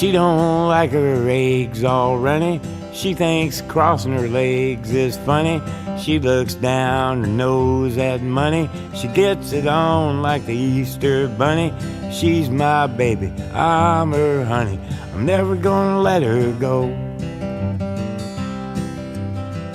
She don't like her eggs all runny. She thinks crossing her legs is funny. She looks down her nose at money. She gets it on like the Easter bunny. She's my baby, I'm her honey. I'm never gonna let her go.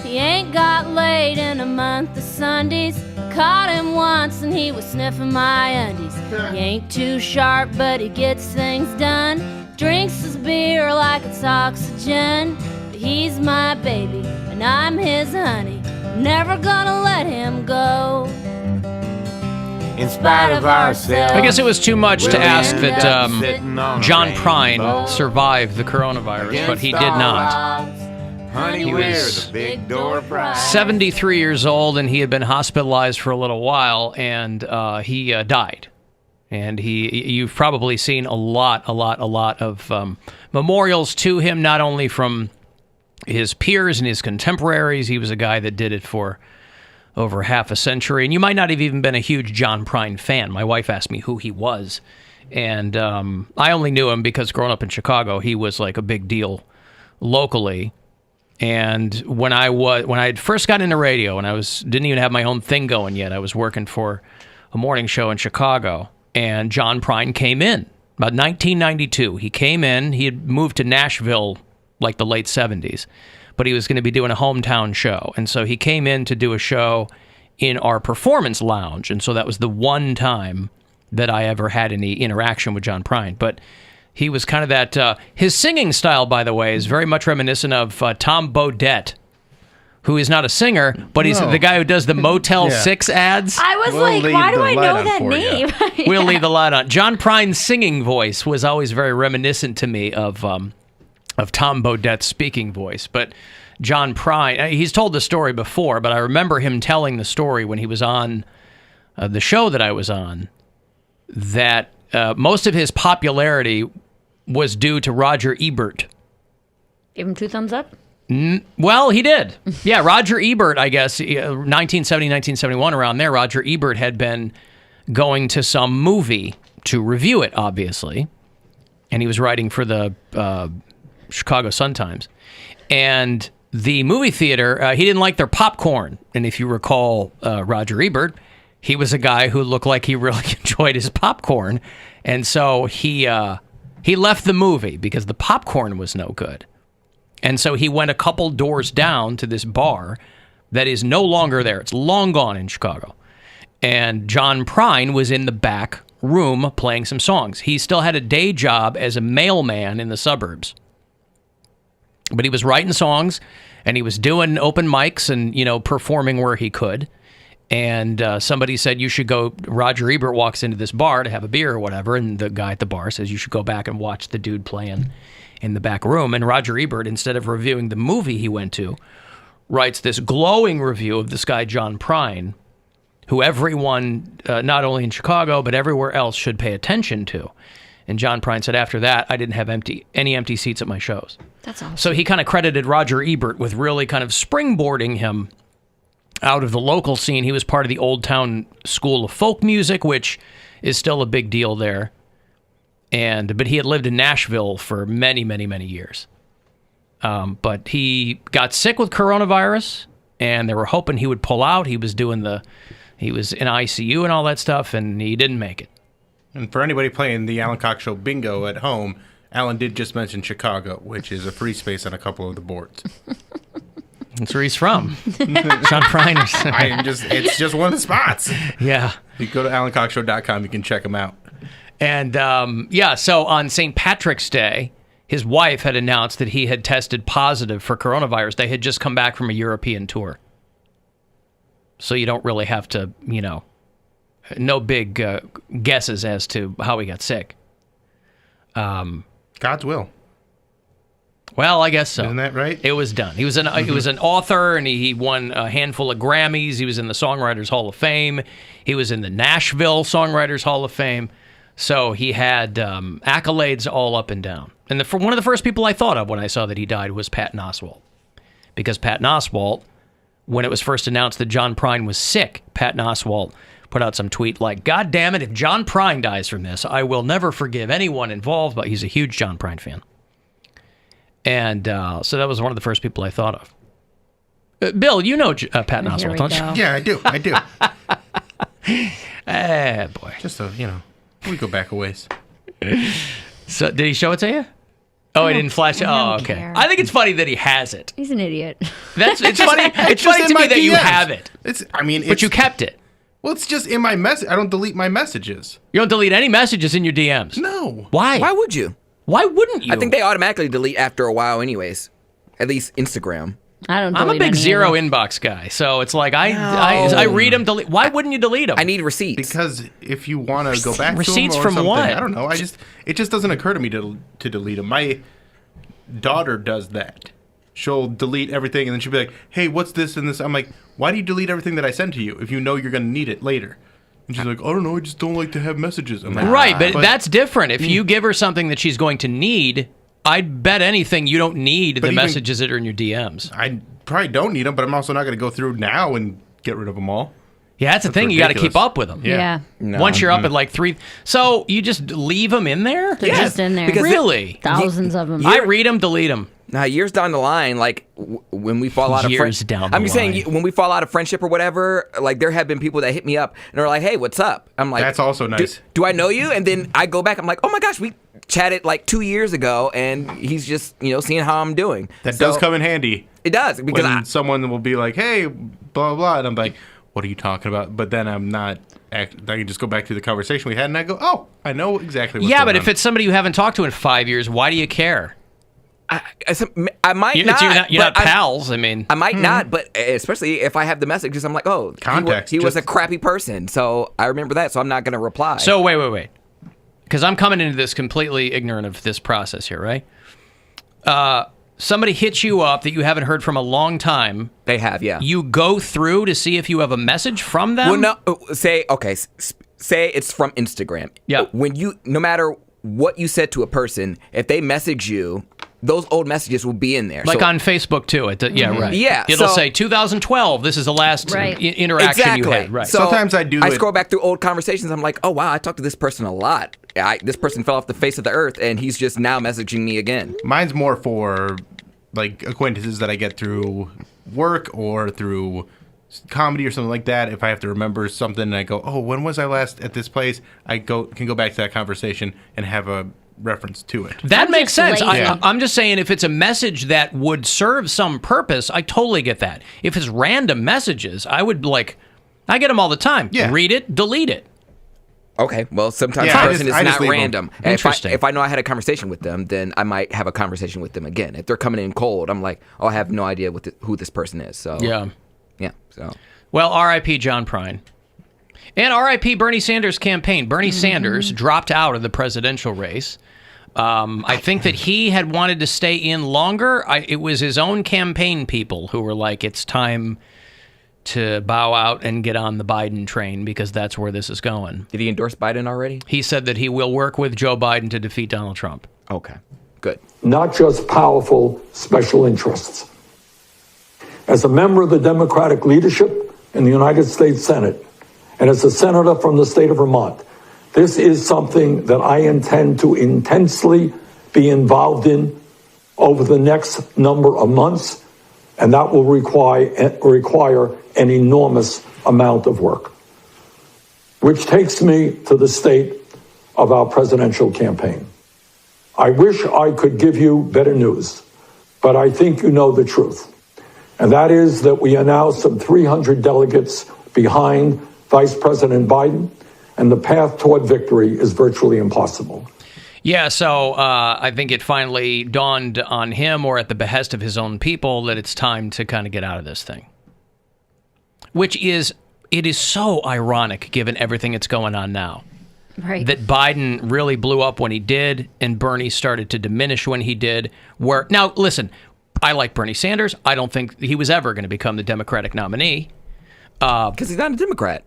He ain't got laid in a month of Sundays. I caught him once and he was sniffing my undies. He ain't too sharp, but he gets things done. Drinks his beer like it's oxygen. But he's my baby and I'm his honey. I'm never gonna let him go. In spite of ourselves. I guess it was too much to ask that John Prine survived the coronavirus, but he did not. He was 73 years old, and he had been hospitalized for a little while, and he died. And you've probably seen a lot of memorials to him, not only from his peers and his contemporaries. He was a guy that did it for over half a century. And you might not have even been a huge John Prine fan. My wife asked me who he was. And I only knew him because growing up in Chicago, he was like a big deal locally. And when I had first got into radio, and didn't even have my own thing going yet, I was working for a morning show in Chicago, and John Prine came in about 1992. He came in. He had moved to Nashville like the late 70s, but he was going to be doing a hometown show, and so he came in to do a show in our performance lounge, and so that was the one time that I ever had any interaction with John Prine. But he was kind of that. His singing style, by the way, is very much reminiscent of Tom Bodett, who is not a singer, but he's the guy who does the Motel 6 ads. I was why do I know that name? We'll leave the light on. John Prine's singing voice was always very reminiscent to me of Tom Bodett's speaking voice. But John Prine, he's told the story before, but I remember him telling the story when he was on the show that I was on, that most of his popularity was due to Roger Ebert. Give him 2 thumbs up? Well, he did. Yeah, Roger Ebert, I guess, 1970, 1971, around there, Roger Ebert had been going to some movie to review it, obviously. And he was writing for the Chicago Sun-Times. And the movie theater, he didn't like their popcorn. And if you recall Roger Ebert, he was a guy who looked like he really enjoyed his popcorn. And so he left the movie because the popcorn was no good. And so he went a couple doors down to this bar that is no longer there. It's long gone in Chicago. And John Prine was in the back room playing some songs. He still had a day job as a mailman in the suburbs. But he was writing songs, and he was doing open mics and, performing where he could. And somebody said, you should go. Roger Ebert walks into this bar to have a beer or whatever, and the guy at the bar says, you should go back and watch the dude playing in the back room. And Roger Ebert, instead of reviewing the movie he went to, writes this glowing review of this guy, John Prine, who everyone, not only in Chicago, but everywhere else, should pay attention to. And John Prine said, after that, I didn't have any empty seats at my shows. That's awesome. So he kind of credited Roger Ebert with really kind of springboarding him out of the local scene. He was part of the Old Town School of Folk Music, which is still a big deal there. But he had lived in Nashville for many, many, many years. But he got sick with coronavirus, and they were hoping he would pull out. He was in ICU and all that stuff, and he didn't make it. And for anybody playing the Alan Cox Show bingo at home, Alan did just mention Chicago, which is a free space on a couple of the boards. That's where he's from. John Prine. It's just one of the spots. Yeah. You go to alancoxshow.com, you can check him out. And so on St. Patrick's Day, his wife had announced that he had tested positive for coronavirus. They had just come back from a European tour. So you don't really have to, no big guesses as to how he got sick. God's will. Well, I guess so. Isn't that right? It was done. He was an author, and he won a handful of Grammys. He was in the Songwriters Hall of Fame. He was in the Nashville Songwriters Hall of Fame. So he had accolades all up and down. And one of the first people I thought of when I saw that he died was Patton Oswalt. Because Patton Oswalt, when it was first announced that John Prine was sick, Patton Oswalt put out some tweet like, God damn it, if John Prine dies from this, I will never forgive anyone involved. But he's a huge John Prine fan. And so that was one of the first people I thought of. Bill, you know Patton Oswalt, don't you? Yeah, I do. Boy. Just so, we go back a ways. So did he show it to you? Oh, he didn't flash it? Oh, okay. care. I think it's funny that he has it. He's an idiot. It's funny. It's just funny in to me my that you DMs. have it. But you kept it. Well, it's just in my message. I don't delete my messages. You don't delete any messages in your DMs. No. Why? Why would you? Why wouldn't you? I think they automatically delete after a while anyways. At least Instagram. I don't. I'm a delete big any zero of them. inbox guy, so it's like I read them. Delete. Why wouldn't you delete them? I need receipts. Because if you want to go back to Receipts them or from something, what? I don't know. It just doesn't occur to me to delete them. My daughter does that. She'll delete everything and then she'll be like, "Hey, what's this and this?" I'm like, "Why do you delete everything that I send to you if you know you're going to need it later?" And she's like, "I don't know. I just don't like to have messages." I'm like, Right, but that's different. If you give her something that she's going to need, I'd bet anything you don't need the even- messages that are in your DMs. I probably don't need them, but I'm also not going to go through now and get rid of them all. Yeah, that's the thing. You got to keep ridiculous. up with them. Yeah. No. Once you're up at like 3, so you just leave them in there. They're just in there. because Really? Thousands of them. I read them, delete them. Now, years down the line, like when we fall out of Years down the I'm just saying, line. when we fall out of friendship or whatever, like there have been people that hit me up and are like, "Hey, what's up?" I'm like, That's also nice. Do I know you? And then I go back. I'm like, "Oh my gosh, we chatted like 2 years ago," and he's just seeing how I'm doing. That does come in handy. It does because When someone will be like, "Hey, blah, blah," and I'm like, "What are you talking about?" But then I'm not. I can just go back to the conversation we had, and I go, "Oh, I know exactly what's Yeah, going but on." if it's somebody you haven't talked to in 5 years, why do you care? I might You're not. you're not but pals. I mean, I might not, but especially if I have the messages, I'm like, oh, Context, he was a just- crappy person. So I remember that, so I'm not going to reply. so wait. Because I'm coming into this completely ignorant of this process here, right? Somebody hits you up that you haven't heard from a long time. they have, yeah. You go through to see if you have a message from them? Well, no, say it's from Instagram. Yeah. No matter what you said to a person, if they message you, those old messages will be in there. Like So- on Facebook, too. Yeah, right. Yeah, It'll so- say 2012. This is the last Right. interaction exactly. you had. Right. So Sometimes I do I it- scroll back through old conversations. I'm like, oh wow, I talked to this person a lot. This person fell off the face of the earth, and he's just now messaging me again. Mine's more for like acquaintances that I get through work or through comedy or something like that. If I have to remember something and I go, "Oh, when was I last at this place?" I can go back to that conversation and have a reference to it. That I'm makes just sense. lazy. I'm just saying if it's a message that would serve some purpose, I totally get that. If it's random messages, I get them all the time. Yeah. Read it, delete it. Okay, well, sometimes Yeah, the I person just is leave not 'em. random. And Interesting. If I know I had a conversation with them, then I might have a conversation with them again. If they're coming in cold, I'm like, oh, I have no idea who this person is. So Yeah. So Well, R.I.P. John Prine. And R.I.P. Bernie Sanders' campaign. Bernie Sanders dropped out of the presidential race. I think that he had wanted to stay in longer. It was his own campaign people who were like, it's time to bow out and get on the Biden train because that's where this is going. did he endorse Biden already? He said that he will work with Joe Biden to defeat Donald Trump. Okay, good. not just powerful special interests. As a member of the Democratic leadership in the United States Senate, and as a senator from the state of Vermont, this is something that I intend to intensely be involved in over the next number of months, and that will require an enormous amount of work. Which takes me to the state of our presidential campaign. I wish I could give you better news, but I think you know the truth. And that is that we are now some 300 delegates behind Vice President Biden, and the path toward victory is virtually impossible. Yeah, so I think it finally dawned on him, or at the behest of his own people, that it's time to kind of get out of this thing. It is so ironic, given everything that's going on now, Right. that Biden really blew up when he did, and Bernie started to diminish when he did. Now, listen, I like Bernie Sanders. I don't think he was ever going to become the Democratic nominee. Because he's not a Democrat.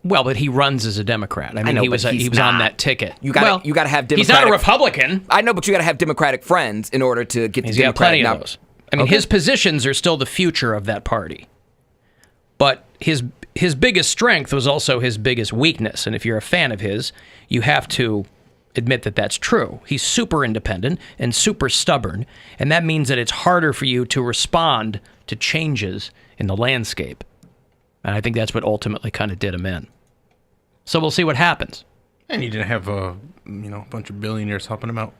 Well, but he runs as a Democrat. I mean, know, he but was he's on not. that ticket. You gotta have Democratic. He's not a Republican. I know, but you got to have Democratic friends in order to get He's the got plenty Democratic of those. I mean, his positions are still the future of that party. But his biggest strength was also his biggest weakness. And if you're a fan of his, you have to admit that that's true. He's super independent and super stubborn, and that means that it's harder for you to respond to changes in the landscape. And I think that's what ultimately kind of did him in. So we'll see what happens. And he didn't have a bunch of billionaires helping him out.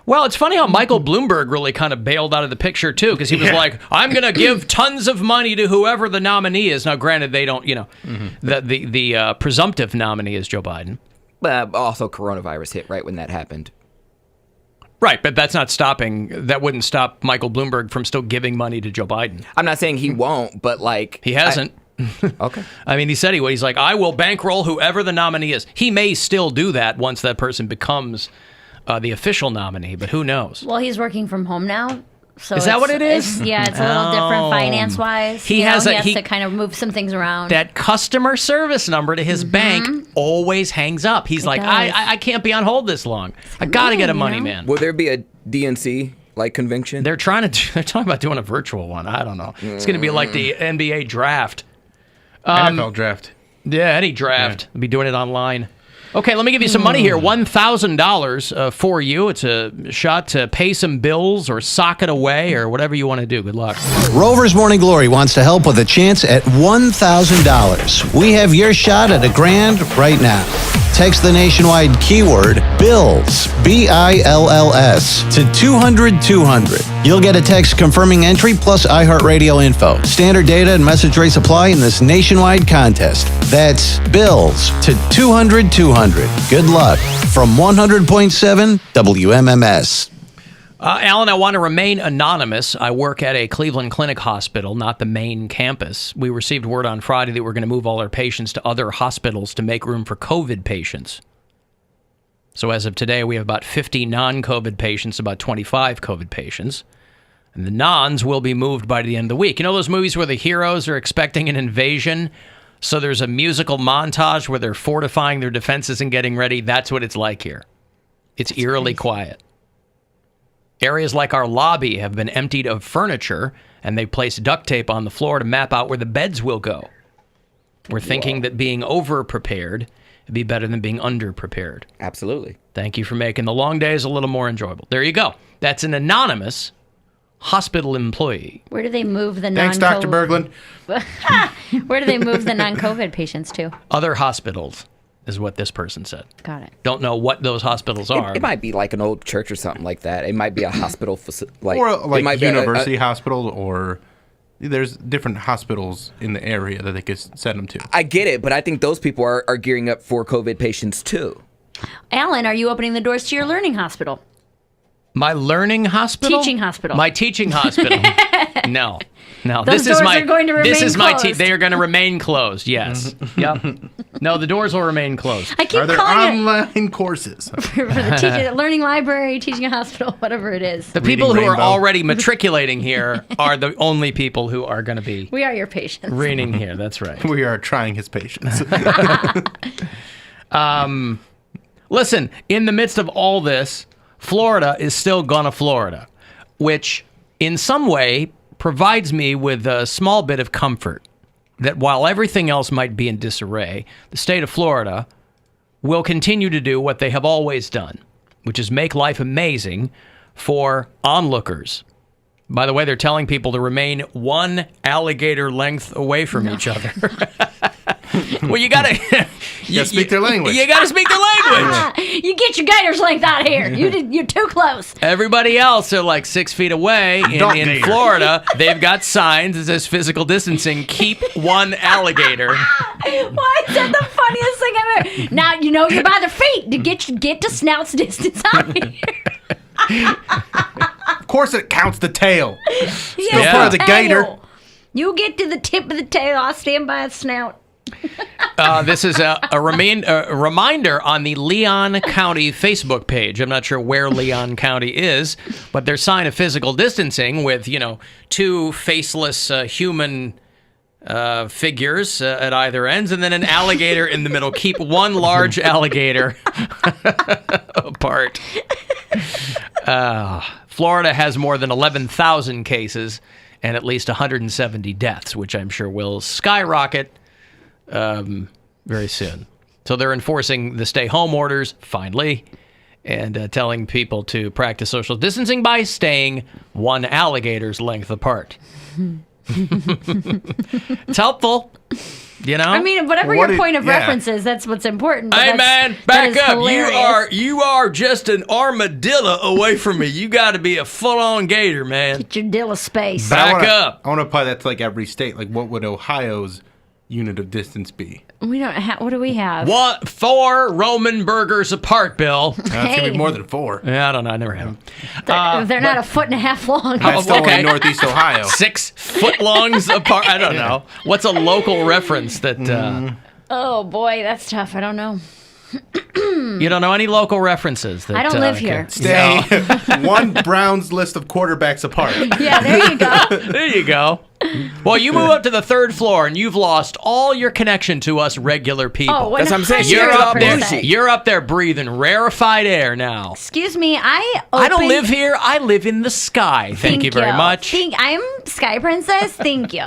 Well, it's funny how Michael Bloomberg really kind of bailed out of the picture, too, because he was like, I'm going to give tons of money to whoever the nominee is. Now, granted, they don't, the presumptive nominee is Joe Biden. But also coronavirus hit right when that happened. Right, but that wouldn't stop Michael Bloomberg from still giving money to Joe Biden. I'm not saying he won't, but like... He hasn't. Okay. I mean, he said he's like, I will bankroll whoever the nominee is. He may still do that once that person becomes the official nominee, but who knows? Well, he's working from home now. So is that what it is? It's a little different finance-wise. He has to kind of move some things around. That customer service number to his bank always hangs up. He's like, I can't be on hold this long. I got to get a money man. Will there be a DNC convention? They're talking about doing a virtual one. I don't know. It's going to be like the NBA draft. NFL draft. Yeah, any draft. Yeah. We'll be doing it online. Okay, let me give you some money here. $1,000 for you. It's a shot to pay some bills or sock it away or whatever you want to do. Good luck. Rover's Morning Glory wants to help with a chance at $1,000. We have your shot at $1,000 right now. Text the nationwide keyword BILLS, BILLS, to 200-200. You'll get a text confirming entry plus iHeartRadio info. Standard data and message rates apply in this nationwide contest. That's BILLS to 200-200. Good luck. From 100.7 WMMS. Alan, I want to remain anonymous. I work at a Cleveland Clinic hospital, not the main campus. We received word on Friday that we're going to move all our patients to other hospitals to make room for COVID patients. So as of today, we have about 50 non-COVID patients, about 25 COVID patients. And the nons will be moved by the end of the week. You know those movies where the heroes are expecting an invasion? So there's a musical montage where they're fortifying their defenses and getting ready. That's what it's like here. It's eerily quiet. Areas like our lobby have been emptied of furniture, and they placed duct tape on the floor to map out where the beds will go. We're thinking that being over-prepared would be better than being under-prepared. Absolutely. Thank you for making the long days a little more enjoyable. There you go. That's an anonymous hospital employee. Where do they move the Thanks, Dr. Berglund. Where do they move the non-COVID patients to? Other hospitals is what this person said. Got it. Don't know what those hospitals are. It might be like an old church or something like that. It might be a hospital facility. Or like university hospital, or there's different hospitals in the area that they could send them to. I get it, but I think those people are gearing up for COVID patients too. Alan, are you opening the doors to your learning hospital? My learning hospital? Teaching hospital. My teaching hospital. No. Those doors are going to remain closed. They are going to remain closed, yes. Yep. No, the doors will remain closed. I keep Are there calling online courses? for the learning library, teaching a hospital, whatever it is. The people who are already matriculating here are the only people who are going to be We are your patients. reigning here. That's right. We are trying his patience. Listen, in the midst of all this, Florida is still gonna Florida, which in some way provides me with a small bit of comfort that while everything else might be in disarray, the state of Florida will continue to do what they have always done, which is make life amazing for onlookers. By the way, they're telling people to remain 1 alligator length away from each other. Well, you gotta speak their language. You gotta speak their language. You get your gator's length out of here. You're too close. Everybody else are like 6 feet away. In Florida, they've got signs that says physical distancing. Keep 1 alligator. Why is that the funniest thing ever? Now you know you're by their feet to get to snout's distance out of here. Of course, it counts the tail. Yeah, part of the gator. You get to the tip of the tail. I'll stand by its snout. This is a reminder on the Leon County Facebook page. I'm not sure where Leon County is, but their sign of physical distancing with, 2 faceless human figures at either ends, and then an alligator in the middle. Keep 1 large alligator apart. Florida has more than 11,000 cases and at least 170 deaths, which I'm sure will skyrocket very soon. So they're enforcing the stay-home orders, finally, and telling people to practice social distancing by staying 1 alligator's length apart. It's helpful, you know. I mean, whatever your point of reference is, that's what's important. but Hey that's- man, that back is up! hilarious. You are just an armadillo away from me. You got to be a full-on gator, man. Get your Dilla space. Back up. I want to apply that to like every state. Like, what would Ohio's unit of distance be? We don't have. What do we have? 4 Roman burgers apart, Bill. It's gonna Hey. be more than 4. Yeah, I don't know. I never had them. They're not a foot and a half long. That's still okay. in Northeast Ohio. 6 footlongs apart. I don't know. What's a local reference that Oh boy, that's tough. I don't know. you don't know any local references? That, I don't live here. Stay one Browns list of quarterbacks apart. Yeah, there you go. There you go. Well, you move up to the 3rd floor, and you've lost all your connection to us regular people. Oh, That's what I'm saying. You're up there. 100%. You're up there breathing rarefied air now. Excuse me, I I don't opened- live here. I live in the sky. Thank you very much. I'm Sky Princess. Thank you.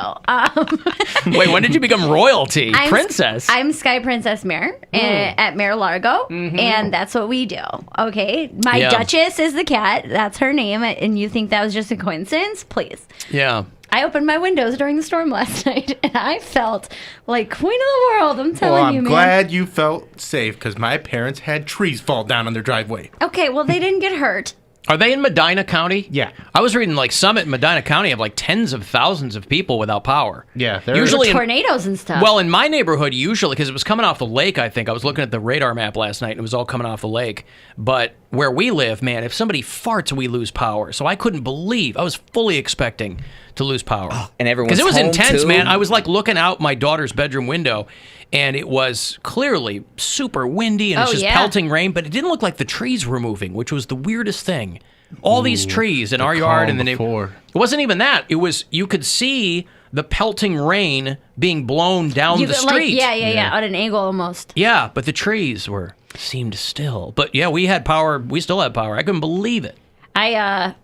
Wait, when did you become royalty? Princess? I'm Sky Princess Mare at Mare Largo, and that's what we do. Okay, my Yeah. Duchess is the cat. That's her name, and you think that was just a coincidence? Please. Yeah. I opened my windows during the storm last night, and I felt like queen of the world. I'm telling Well, you, I'm man. glad you felt safe because my parents had trees fall down on their driveway. Okay, well, they didn't get hurt. Are they in Medina County? Yeah. I was reading like Summit and Medina County have like tens of thousands of people without power. Yeah, Usually in, Tornadoes and stuff. well, in my neighborhood, usually, because it was coming off the lake, I think. I was looking at the radar map last night, and it was all coming off the lake. But where we live, man, if somebody farts, we lose power. So I couldn't believe. I was fully expecting to lose power. And everyone's Because it was home, intense, too. man. I was like looking out my daughter's bedroom window, and it was clearly super windy, and it's Oh, just yeah. pelting rain, but it didn't look like the trees were moving, which was the weirdest thing. All these trees in our yard and the neighborhood. It wasn't even that. It was, you could see the pelting rain being blown down the could, street. Yeah, at an angle almost. Yeah, but the trees seemed still. But yeah, we had power. We still had power. I couldn't believe it. I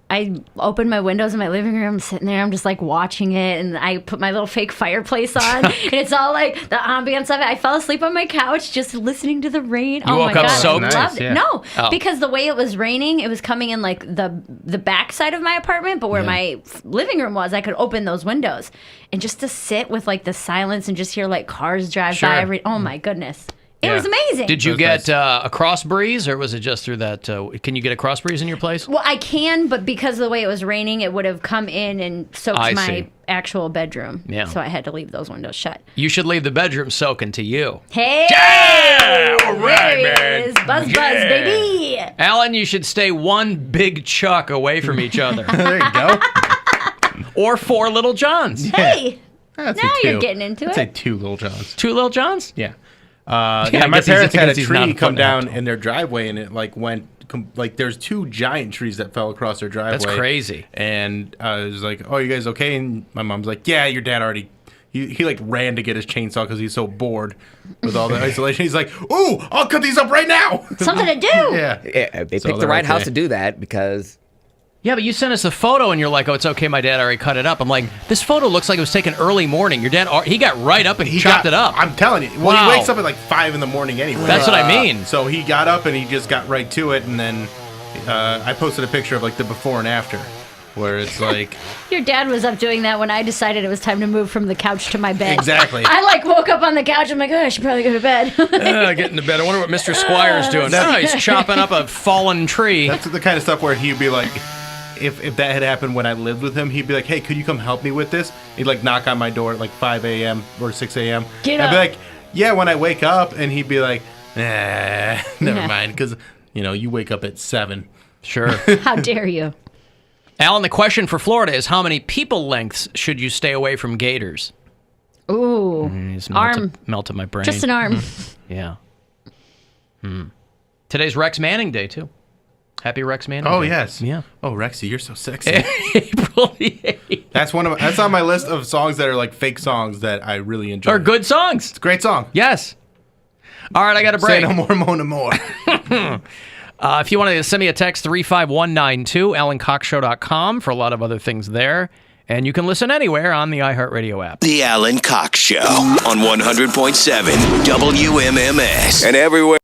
opened my windows in my living room, sitting there. I'm just like watching it, and I put my little fake fireplace on, and it's all like the ambience of it. I fell asleep on my couch just listening to the rain. You woke up God, soaked? I loved Nice, it. yeah. No, Oh. because the way it was raining, it was coming in like the back side of my apartment, but where my living room was, I could open those windows, and just to sit with like the silence and just hear like cars drive Sure. by every. Oh my goodness. It Yeah. was amazing. Did you That was get a cross breeze, or was it just through that? Can you get a cross breeze in your place? Well, I can, but because of the way it was raining, it would have come in and soaked I my see. actual bedroom. Yeah. So I had to leave those windows shut. You should leave the bedroom soaking to you. Hey! Yeah! All right, there man. it is. Buzz, baby! Alan, you should stay one big chuck away from each other. There you go. Or 4 Little Johns. Hey! That's Now a you're two. getting into I'd it. say 2 Little Johns. 2 Little Johns? Yeah. I Yeah, my guess he's- parents I had a guess he's not tree a come foot and a half down tall. in their driveway, and it like went like there's 2 giant trees that fell across their driveway. That's crazy. And I was like, "Oh, you guys okay?" And my mom's like, "Yeah, your dad already." He like ran to get his chainsaw because he's so bored with all the isolation. He's like, "Ooh, I'll cut these up right now." Something to do. Yeah. Yeah, they So picked the they're right house okay. to do that because Yeah, but you sent us a photo and you're like, "Oh, it's okay. My dad already cut it up." I'm like, "This photo looks like it was taken early morning. Your dad, he got right up and chopped it up." I'm telling you. Well, Wow. he wakes up at like 5 in the morning anyway. That's what I mean. So he got up and he just got right to it, and then I posted a picture of like the before and after, where it's like Your dad was up doing that when I decided it was time to move from the couch to my bed. Exactly. I like woke up on the couch. I'm like, oh, I should probably go to bed. Get into bed. I wonder what Mr. Squire's doing. Oh, he's chopping up a fallen tree. that's the kind of stuff where he'd be like. If that had happened when I lived with him, he'd be like, "Hey, could you come help me with this?" He'd like knock on my door at like 5 a.m. or 6 a.m. Get I'd be up. like, "Yeah," when I wake up, and he'd be like, "Nah, never mind," because you wake up at 7. Sure. How dare you? Alan, the question for Florida is how many people lengths should you stay away from gators? Ooh. Just Arm. melted my brain. Just an arm. Yeah. Today's Rex Manning Day, too. Happy Rex Manning Oh Day. yes. Yeah. Oh, Rexy, you're so sexy. April the 8th. That's on my list of songs that are like fake songs that I really enjoy. Are good songs. It's a great song. Yes. All right, I got a Say break. no more, mo no more. If you want to send me a text, 35192, AlanCoxShow.com for a lot of other things there. And you can listen anywhere on the iHeartRadio app. The Alan Cox Show on 100.7 WMMS and everywhere.